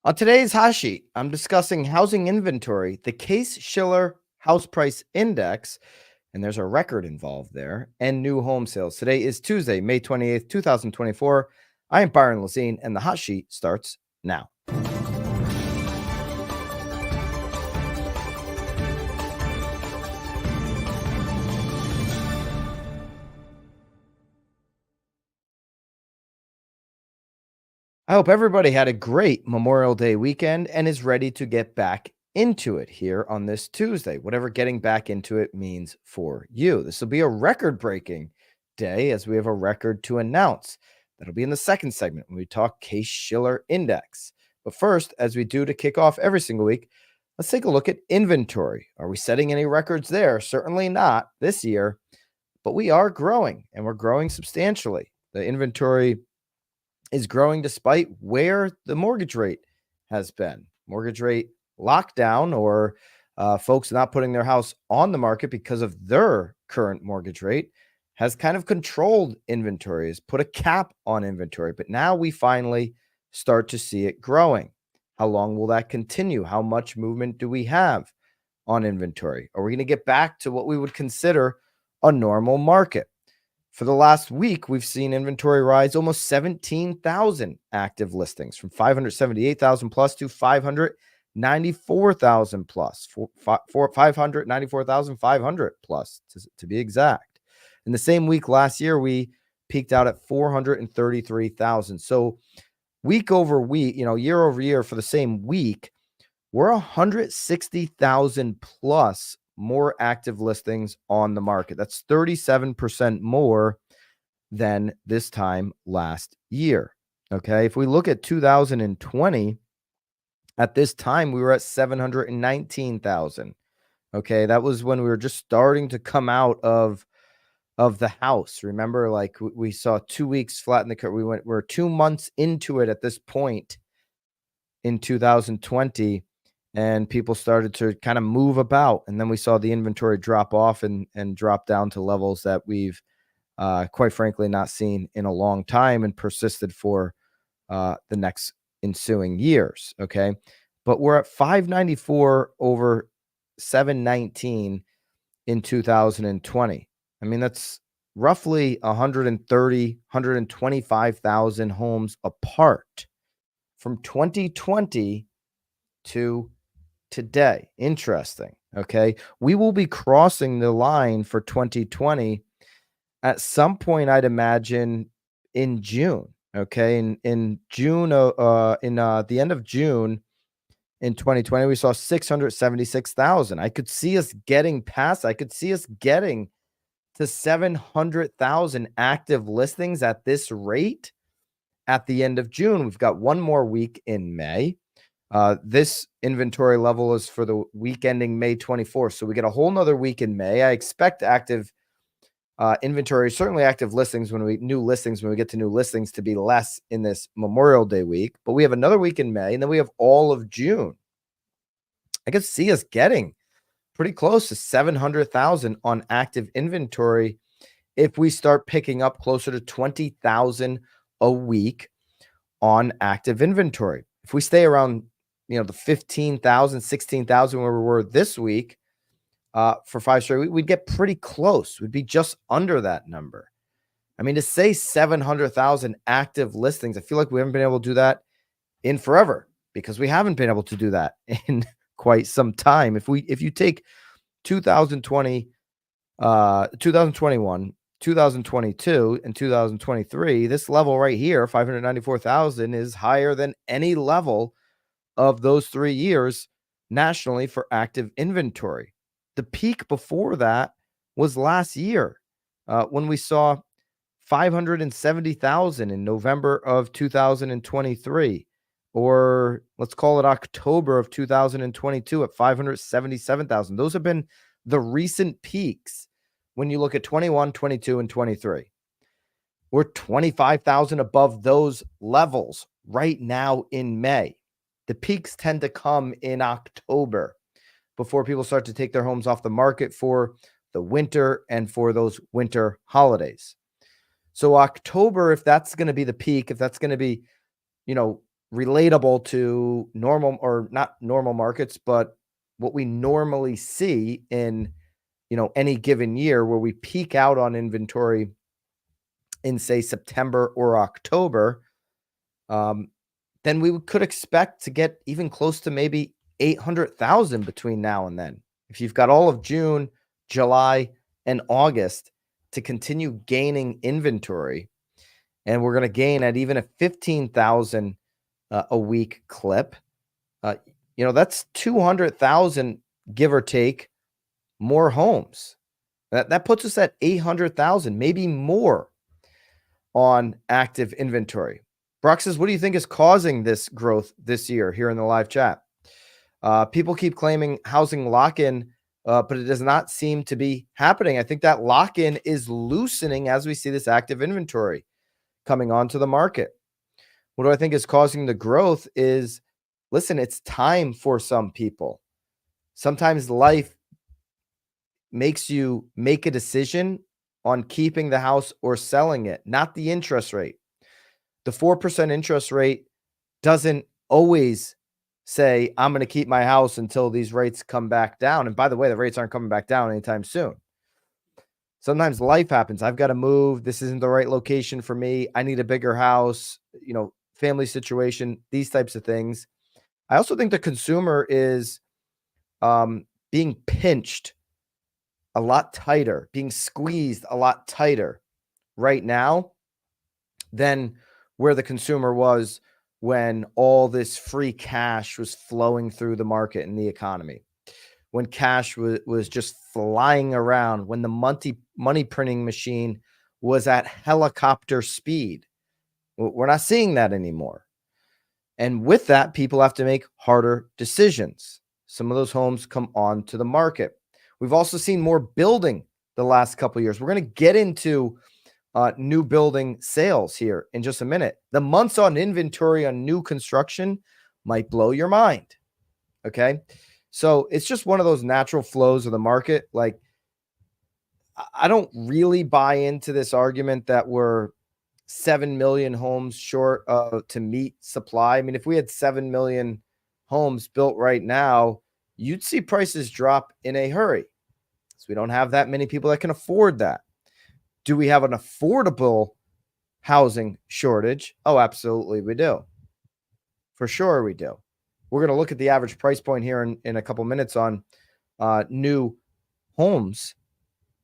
On today's hot sheet, I'm discussing housing inventory, the Case-Shiller House Price Index, and there's a record involved there, and new home sales. Today is Tuesday, May 28th, 2024. I am Byron Lazine, and the hot sheet starts now. I hope everybody had a great Memorial Day weekend and is ready to get back into it here on this Tuesday, whatever getting back into it means for you. This will be a record breaking day as we have a record to announce. That'll be in the second segment when we talk Case-Shiller Index. But first, as we do to kick off every single week, let's take a look at inventory. Are we setting any records there? Certainly not this year, but we are growing and we're growing substantially. The inventory is growing despite where the mortgage rate has been. Mortgage rate lockdown or folks not putting their house on the market because of their current mortgage rate has kind of controlled inventory, has put a cap on inventory. But now we finally start to see it growing. How long will that continue? How much movement do we have on inventory? Are we going to get back to what we would consider a normal market? For the last week, we've seen inventory rise almost 17,000 active listings from 578,000 plus to 594,000 plus, 594,500 plus to be exact. In the same week last year, we peaked out at 433,000. So week over week, year over year for the same week, we're 160,000 plus more active listings on the market. That's 37% more than this time last year. Okay. If we look at 2020, at this time, we were at 719,000. Okay. That was when we were just starting to come out of the house. Remember, like we saw 2 weeks flatten the curve. We're 2 months into it at this point in 2020. And people started to kind of move about. And then we saw the inventory drop off and drop down to levels that we've quite frankly not seen in a long time and persisted for the next ensuing years. Okay. But we're at 594 over 719 in 2020. I mean, that's roughly 125,000 homes apart from 2020 to today. Interesting. Okay. We will be crossing the line for 2020 at some point, I'd imagine in June. Okay. In June, the end of June in 2020, we saw 676,000. I could see us getting past, I could see us getting to 700,000 active listings at this rate at the end of June. We've got one more week in May. This inventory level is for the week ending May 24th. So we get a whole nother week in May. I expect active inventory, certainly active listings when we get to new listings to be less in this Memorial Day week, but we have another week in May and then we have all of June. I could see us getting pretty close to 700,000 on active inventory if we start picking up closer to 20,000 a week on active inventory. If we stay around the 15,000, 16,000 where we were this week for 5 straight weeks, we'd get pretty close. We'd be just under that number. I mean, to say 700,000 active listings, I feel like we haven't been able to do that in forever because we haven't been able to do that in quite some time. If you take 2020, 2021, 2022 and 2023, this level right here, 594,000, is higher than any level of those 3 years nationally for active inventory. The peak before that was last year when we saw 570,000 in November of 2023, or let's call it October of 2022 at 577,000. Those have been the recent peaks when you look at 21, 22, and 23. We're 25,000 above those levels right now in May. The peaks tend to come in October before people start to take their homes off the market for the winter and for those winter holidays. So October, if that's going to be the peak, if that's going to be, relatable to normal, or not normal markets, but what we normally see in, any given year, where we peak out on inventory in, say, September or October, then we could expect to get even close to maybe 800,000 between now and then. If you've got all of June, July, and August to continue gaining inventory, and we're going to gain at even a 15,000 a week clip, that's 200,000, give or take, more homes. That puts us at 800,000, maybe more, on active inventory. Brock says, what do you think is causing this growth this year here in the live chat? People keep claiming housing lock-in, but it does not seem to be happening. I think that lock-in is loosening as we see this active inventory coming onto the market. What do I think is causing the growth is, listen, it's time for some people. Sometimes life makes you make a decision on keeping the house or selling it, not the interest rate. The 4% interest rate doesn't always say, I'm going to keep my house until these rates come back down. And by the way, the rates aren't coming back down anytime soon. Sometimes life happens. I've got to move. This isn't the right location for me. I need a bigger house, family situation, these types of things. I also think the consumer is being pinched a lot tighter, being squeezed a lot tighter right now than where the consumer was when all this free cash was flowing through the market and the economy, when cash was just flying around, when the money printing machine was at helicopter speed. We're not seeing that anymore. And with that, people have to make harder decisions. Some of those homes come onto the market. We've also seen more building the last couple of years. We're going to get into new building sales here in just a minute. The months on inventory on new construction might blow your mind. Okay. So it's just one of those natural flows of the market. Like, I don't really buy into this argument that we're 7 million homes short to meet supply. I mean, if we had 7 million homes built right now, you'd see prices drop in a hurry. So we don't have that many people that can afford that. Do we have an affordable housing shortage? Oh, absolutely we do. For sure we do. We're going to look at the average price point here in a couple minutes on new homes.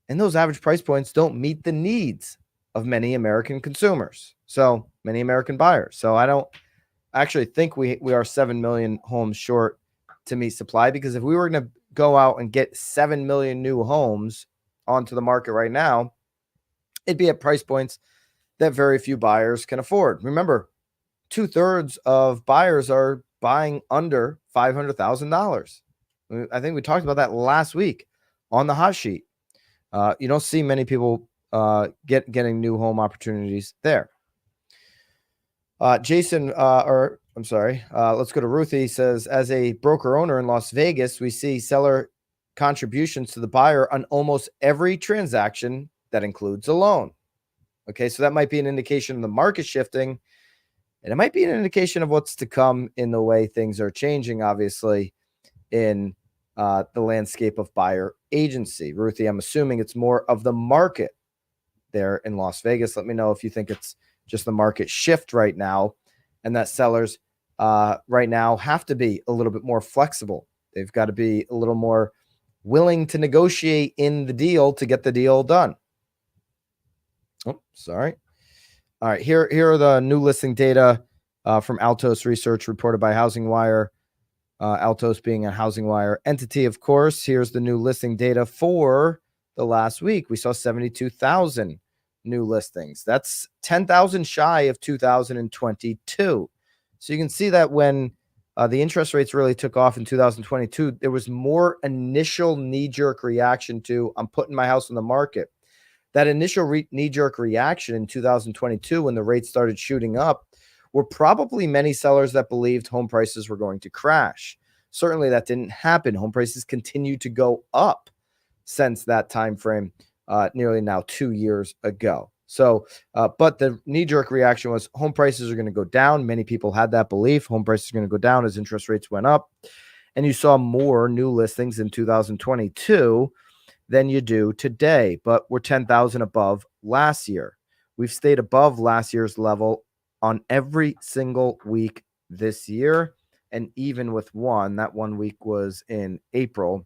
And those average price points don't meet the needs of many American consumers. So many American buyers. So I don't actually think we are 7 million homes short to meet supply, because if we were going to go out and get 7 million new homes onto the market right now, it'd be at price points that very few buyers can afford. Remember, 2/3 of buyers are buying under $500,000. I think we talked about that last week on the hot sheet. You don't see many people getting new home opportunities there. Jason, let's go to Ruthie. Says, as a broker owner in Las Vegas, we see seller contributions to the buyer on almost every transaction that includes a loan. Okay, so that might be an indication of the market shifting, and it might be an indication of what's to come in the way things are changing, obviously, in the landscape of buyer agency. Ruthie, I'm assuming it's more of the market there in Las Vegas. Let me know if you think it's just the market shift right now, and that sellers right now have to be a little bit more flexible. They've got to be a little more willing to negotiate in the deal to get the deal done. Oh, sorry. All right, here are the new listing data from Altos Research reported by Housing Wire. Altos being a Housing Wire entity, of course. Here's the new listing data for the last week. We saw 72,000 new listings. That's 10,000 shy of 2022. So you can see that when the interest rates really took off in 2022, there was more initial knee-jerk reaction to, I'm putting my house on the market. That initial knee-jerk reaction in 2022, when the rates started shooting up, were probably many sellers that believed home prices were going to crash. Certainly that didn't happen. Home prices continued to go up since that time frame, nearly now 2 years ago. So, but the knee-jerk reaction was home prices are going to go down. Many people had that belief. Home prices are going to go down as interest rates went up. And you saw more new listings in 2022 than you do today, but we're 10,000 above last year. We've stayed above last year's level on every single week this year. And even with that 1 week was in April.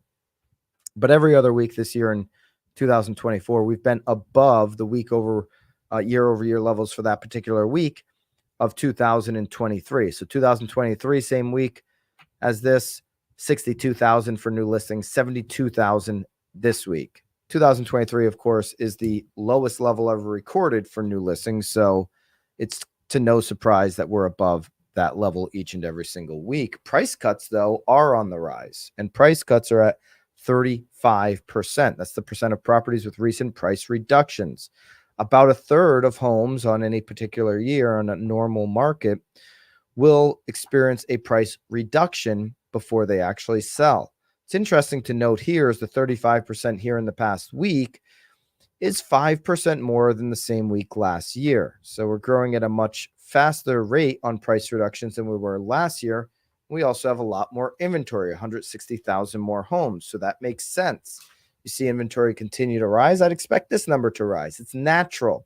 But every other week this year in 2024, we've been above the week over year levels for that particular week of 2023. So 2023, same week as this, 62,000 for new listings, 72,000 this week. 2023, of course, is the lowest level ever recorded for new listings. So it's to no surprise that we're above that level each and every single week. Price cuts, though, are on the rise, and price cuts are at 35%. That's the percent of properties with recent price reductions. About a third of homes on any particular year on a normal market will experience a price reduction before they actually sell. It's interesting to note here is the 35% here in the past week is 5% more than the same week last year. So we're growing at a much faster rate on price reductions than we were last year. We also have a lot more inventory, 160,000 more homes. So that makes sense. You see inventory continue to rise. I'd expect this number to rise. It's natural.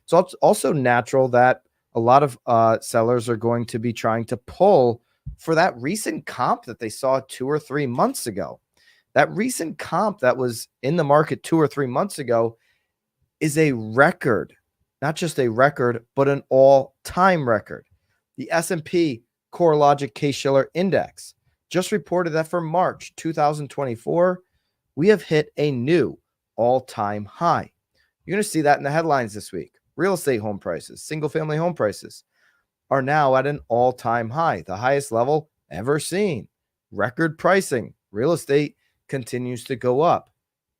It's also natural that a lot of sellers are going to be trying to pull for that recent comp that they saw 2 or 3 months ago. That recent comp that was in the market 2 or 3 months ago is a record, not just a record, but an all-time record. The S&P CoreLogic Case-Shiller Index just reported that for March 2024, we have hit a new all-time high. You're going to see that in the headlines this week. Real estate home prices, single-family home prices are now at an all-time high, the highest level ever seen. Record pricing. Real estate continues to go up.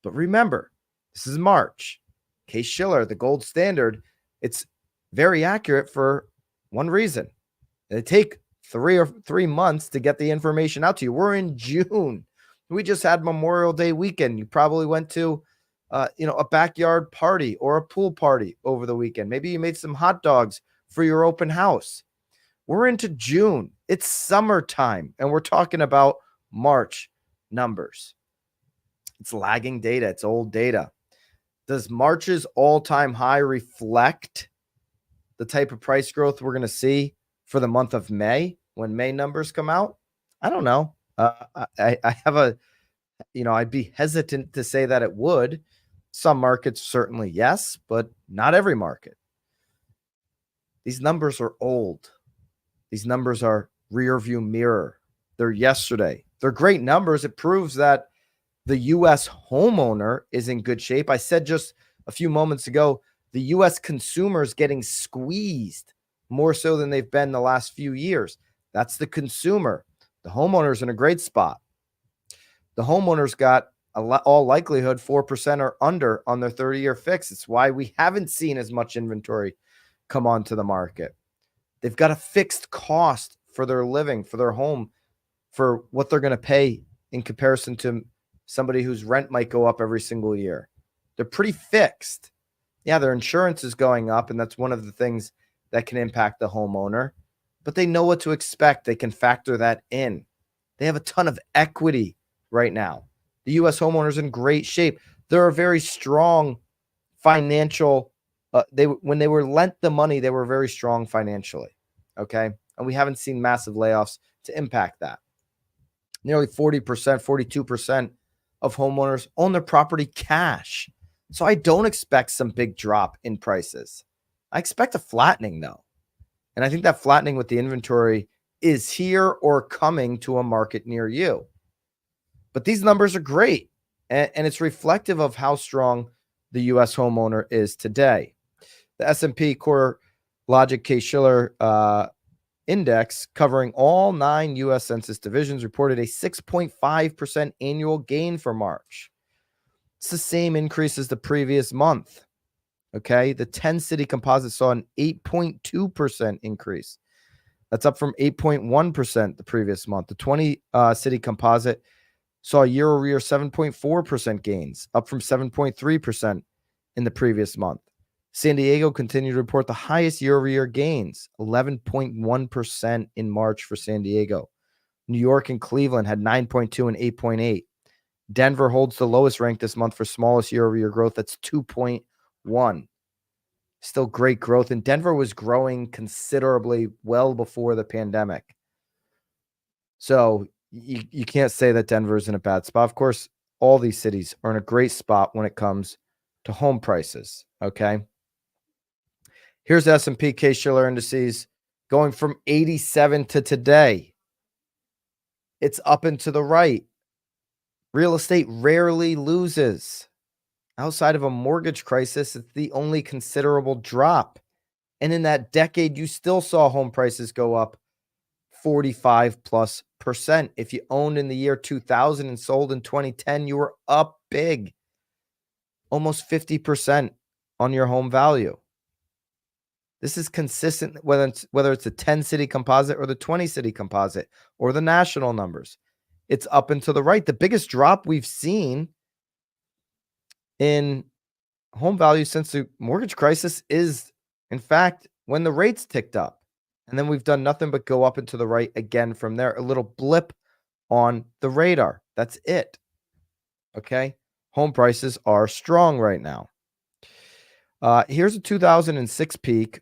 But remember, this is March. Case-Shiller, the gold standard, it's very accurate for one reason. They take 3 months to get the information out to you. We're in June. We just had Memorial Day weekend. You probably went to a backyard party or a pool party over the weekend. Maybe you made some hot dogs for your open house. We're into June. It's summertime, and we're talking about March numbers. It's lagging data. It's old data. Does March's all-time high reflect the type of price growth we're going to see for the month of May when May numbers come out? I don't know. I have I'd be hesitant to say that it would. Some markets certainly yes, but not every market. These numbers are old. These numbers are rear view mirror. They're yesterday. They're great numbers. It proves that the U.S. homeowner is in good shape. I said just a few moments ago, the U.S. consumer is getting squeezed more so than they've been the last few years. That's the consumer. The homeowner's in a great spot. The homeowner's got all likelihood 4% or under on their 30-year fix. It's why we haven't seen as much inventory come onto the market. They've got a fixed cost for their living, for their home, for what they're going to pay in comparison to somebody whose rent might go up every single year. They're pretty fixed. Yeah, their insurance is going up, and that's one of the things that can impact the homeowner, but they know what to expect. They can factor that in. They have a ton of equity right now. The U.S. homeowner's in great shape. They're a very strong financial. When they were lent the money, they were very strong financially. Okay, and we haven't seen massive layoffs to impact that. Nearly 40%, 42% of homeowners own their property cash. So I don't expect some big drop in prices. I expect a flattening, though. And I think that flattening with the inventory is here or coming to a market near you. But these numbers are great, and it's reflective of how strong the U.S. homeowner is today. The S&P CoreLogic Case-Shiller Index, covering all 9 U.S. Census divisions, reported a 6.5% annual gain for March. It's the same increase as the previous month. Okay, the 10-city composite saw an 8.2% increase. That's up from 8.1% the previous month. The 20-city composite saw year-over-year 7.4% gains, up from 7.3% in the previous month. San Diego continued to report the highest year-over-year gains, 11.1% in March for San Diego. New York and Cleveland had 9.2 and 8.8. Denver holds the lowest rank this month for smallest year-over-year growth. That's 2.1. Still great growth. And Denver was growing considerably well before the pandemic. So you can't say that Denver is in a bad spot. Of course, all these cities are in a great spot when it comes to home prices, okay? Here's S&P Case-Shiller indices going from 87 to today. It's up and to the right. Real estate rarely loses. Outside of a mortgage crisis, it's the only considerable drop. And in that decade, you still saw home prices go up 45+%. If you owned in the year 2000 and sold in 2010, you were up big, almost 50% on your home value. This is consistent, whether it's a 10-city composite or the 20-city composite or the national numbers. It's up and to the right. The biggest drop we've seen in home value since the mortgage crisis is, in fact, when the rates ticked up. And then we've done nothing but go up and to the right again from there. A little blip on the radar. That's it. Okay? Home prices are strong right now. Here's a 2006 peak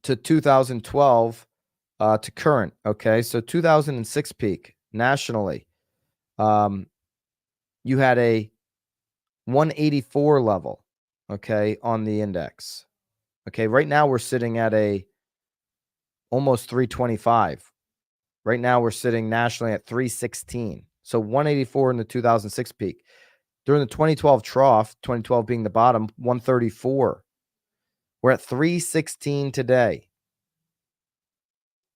to 2012 to current. Okay, so 2006 peak nationally. You had a 184 level, okay, on the index. Okay, right now we're sitting at a almost 325. Right now we're sitting nationally at 316. So 184 in the 2006 peak. During the 2012 trough, 2012 being the bottom, 134. We're at 316 today.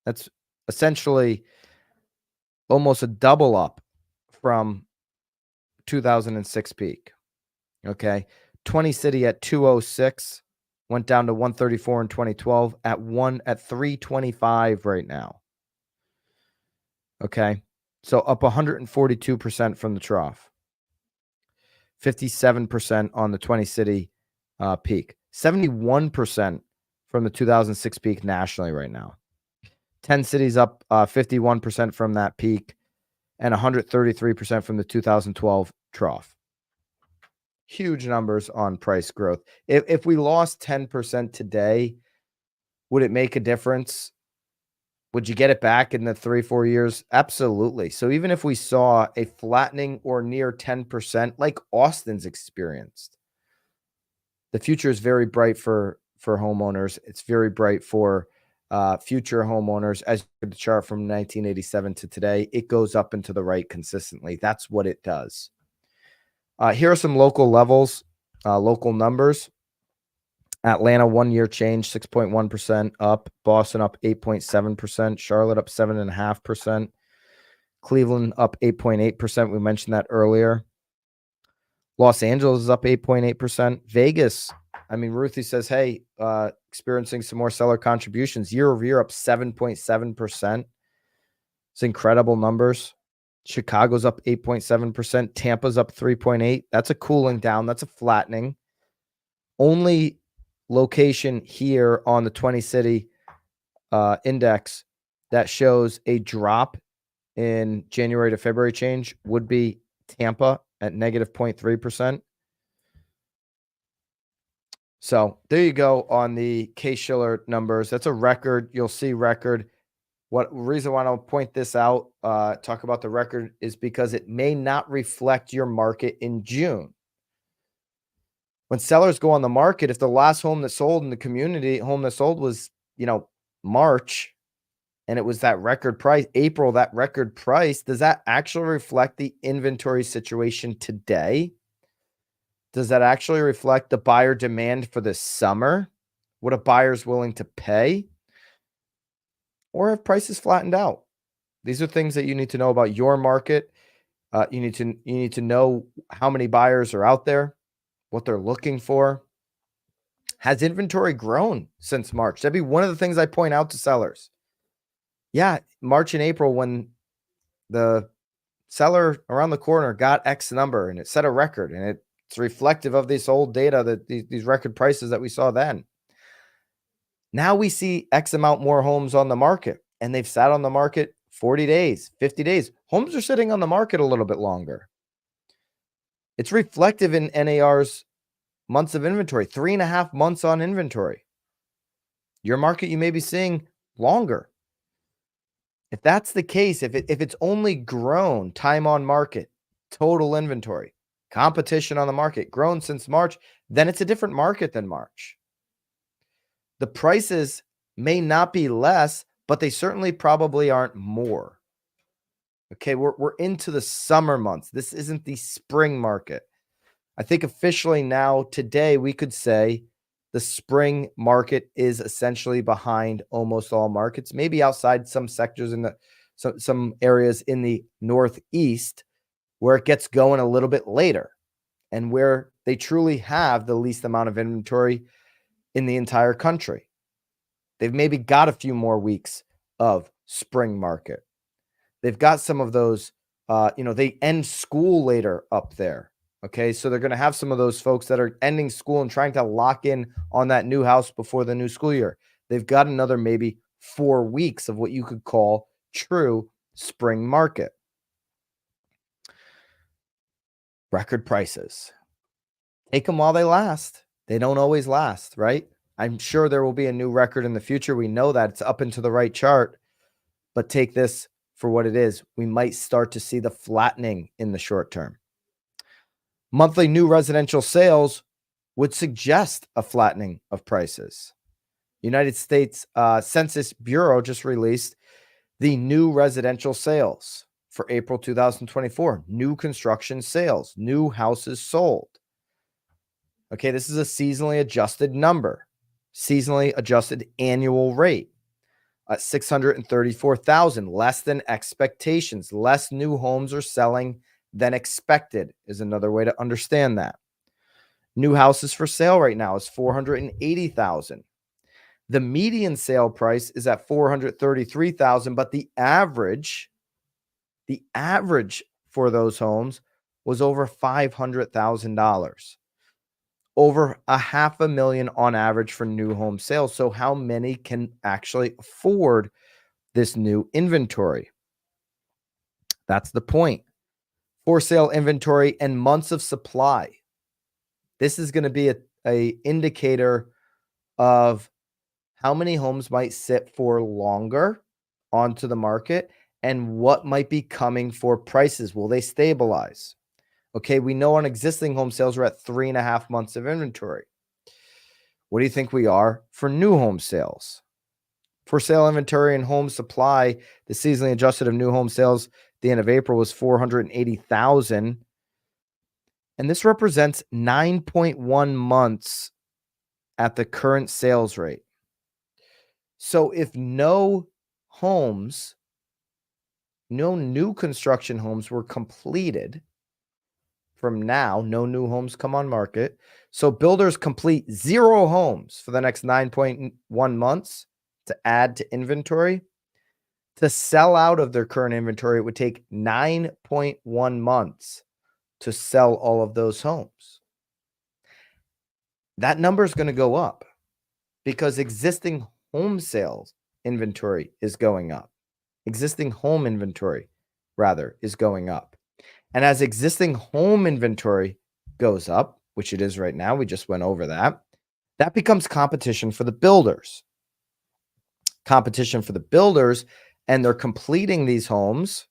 That's essentially almost a double up from 2006 peak. Okay. 20 city at 206, went down to 134 in 2012 at 325 right now. Okay. So up 142% from the trough. 57% on the 20 city peak. 71% from the 2006 peak nationally right now. 10 cities up 51% from that peak and 133% from the 2012 trough. Huge numbers on price growth. If we lost 10% today, would it make a difference? Would you get it back in the 3-4 years? Absolutely. So even if we saw a flattening or near 10% like Austin's experienced, the future is very bright for homeowners. It's very bright for future homeowners. As you look at the chart from 1987 to today, it goes up and to the right consistently. That's what it does. Here are some local levels, local numbers. Atlanta, 1 year change, 6.1% up. Boston up 8.7%. Charlotte up 7.5%. Cleveland up 8.8%. We mentioned that earlier. Los Angeles is up 8.8%. Vegas, I mean, Ruthie says, hey, experiencing some more seller contributions. Year over year up 7.7%. It's incredible numbers. Chicago's up 8.7%. Tampa's up 3.8%. That's a cooling down. That's a flattening. Only location here on the 20 city index that shows a drop in January to February change would be Tampa at negative 0.3%. So there you go on the Case-Shiller numbers. That's a record. You'll see record. What reason why I don't point this out, talk about the record, is because it may not reflect your market in June. When sellers go on the market, if the last home that sold in the community, home that sold was, March, and it was that record price, April, that record price, does that actually reflect the inventory situation today? Does that actually reflect the buyer demand for this summer? What a buyer's willing to pay? Or have prices flattened out? These are things that you need to know about your market. You need to know how many buyers are out there, what they're looking for. Has inventory grown since March? That'd be one of the things I point out to sellers. Yeah, March and April, when the seller around the corner got X number and it set a record and it It's reflective of this old data, that these record prices that we saw then. Now we see X amount more homes on the market, and they've sat on the market 40 days, 50 days. Homes are sitting on the market a little bit longer. It's reflective in NAR's months of inventory, 3.5 months on inventory. Your market, you may be seeing longer. If that's the case, if it's only grown time on market, total inventory, competition on the market, grown since March, then it's a different market than March. The prices may not be less, but they certainly probably aren't more. Okay, we're into the summer months. This isn't the spring market. I think officially now, today, we could say the spring market is essentially behind almost all markets, maybe outside some sectors in some areas in the Northeast where it gets going a little bit later and where they truly have the least amount of inventory in the entire country. They've maybe got a few more weeks of spring market. They've got some of those, they end school later up there. Okay, so they're going to have some of those folks that are ending school and trying to lock in on that new house before the new school year. They've got another maybe 4 weeks of what you could call true spring market. Record prices. Take them while they last. They don't always last, right? I'm sure there will be a new record in the future. We know that it's up into the right chart, but take this for what it is. We might start to see the flattening in the short term. Monthly new residential sales would suggest a flattening of prices. United States Census Bureau just released the new residential sales for April 2024. New construction sales, new houses sold. Okay, this is a seasonally adjusted number, seasonally adjusted annual rate. 634,000, less than expectations. Less new homes are selling than expected is another way to understand that. New houses for sale right now is 480,000. The median sale price is at 433,000, but the average for those homes was over $500,000. Over $500,000 on average for new home sales. So how many can actually afford this new inventory? That's the point. For sale inventory and months of supply. This is going to be a indicator of how many homes might sit for longer onto the market and what might be coming for prices. Will they stabilize? Okay, we know on existing home sales, we're at 3.5 months of inventory. What do you think we are for new home sales? For sale inventory and home supply, the seasonally adjusted of new home sales at the end of April was 480,000. And this represents 9.1 months at the current sales rate. So if no new construction homes were completed from now, no new homes come on market. So builders complete 0 homes for the next 9.1 months to add to inventory. To sell out of their current inventory, it would take 9.1 months to sell all of those homes. That number is going to go up because existing home sales inventory is going up. Existing home inventory, rather, is going up. And as existing home inventory goes up, which it is right now, we just went over that, that becomes competition for the builders. Competition for the builders, and they're completing these homes.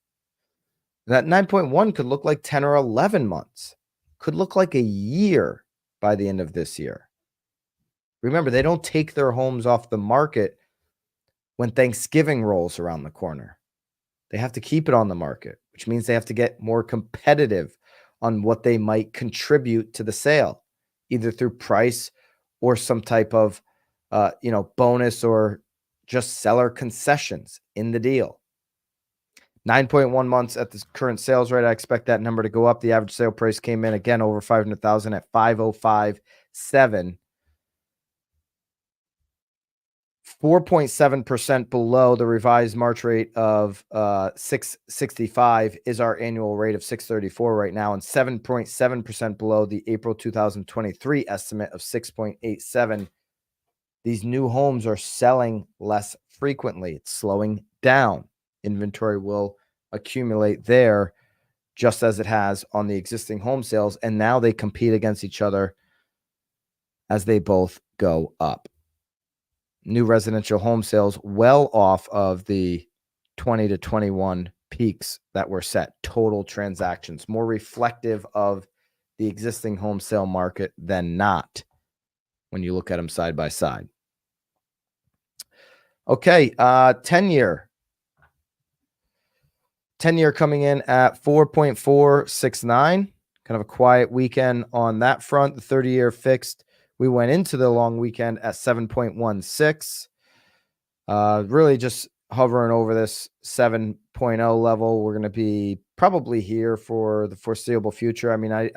That 9.1 could look like 10 or 11 months, could look like a year by the end of this year. Remember, they don't take their homes off the market when Thanksgiving rolls around the corner. They have to keep it on the market, which means they have to get more competitive on what they might contribute to the sale, either through price or some type of, bonus or just seller concessions in the deal. 9.1 months at the current sales rate. I expect that number to go up. The average sale price came in again over 500,000 at 505.7. 4.7% below the revised March rate of 665 is our annual rate of 634 right now, and 7.7% below the April 2023 estimate of 6.87. These new homes are selling less frequently. It's slowing down. Inventory will accumulate there just as it has on the existing home sales, and now they compete against each other as they both go up. New residential home sales well off of the 20 to 21 peaks that were set. Total transactions, more reflective of the existing home sale market than not when you look at them side by side. Okay, 10-year. 10-year coming in at 4.469. Kind of a quiet weekend on that front. The 30-year fixed, we went into the long weekend at 7.16. Really just hovering over this 7.0 level. We're going to be probably here for the foreseeable future. I mean, I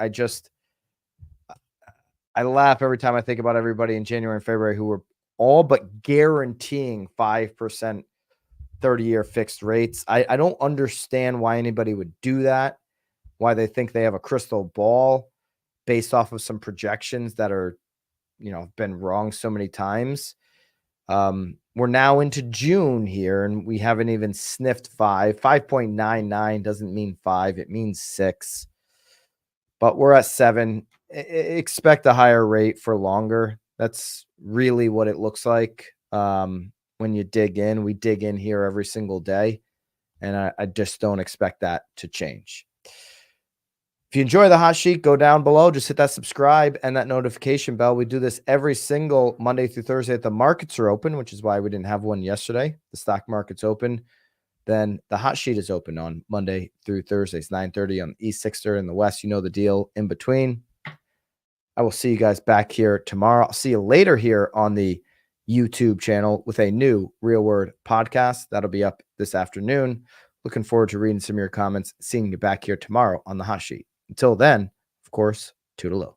laugh every time I think about everybody in January and February who were all but guaranteeing 5% 30-year fixed rates. I don't understand why anybody would do that, why they think they have a crystal ball based off of some projections that are, been wrong so many times. We're now into June here, and we haven't even sniffed 5. 5.99 doesn't mean 5. It means 6. But we're at 7. Expect a higher rate for longer. That's really what it looks like. When you dig in, we dig in here every single day, and I just don't expect that to change. If you enjoy the hot sheet, go down below, just hit that subscribe and that notification bell. We do this every single Monday through Thursday that the markets are open, which is why we didn't have one yesterday. The stock market's open. Then the hot sheet is open on Monday through Thursdays, 9:30 on the East, 6:30 in the West. You know the deal in between. I will see you guys back here tomorrow. I'll see you later here on the YouTube channel with a new Real Word podcast. That'll be up this afternoon. Looking forward to reading some of your comments, seeing you back here tomorrow on the hot sheet. Until then, of course, toodaloo.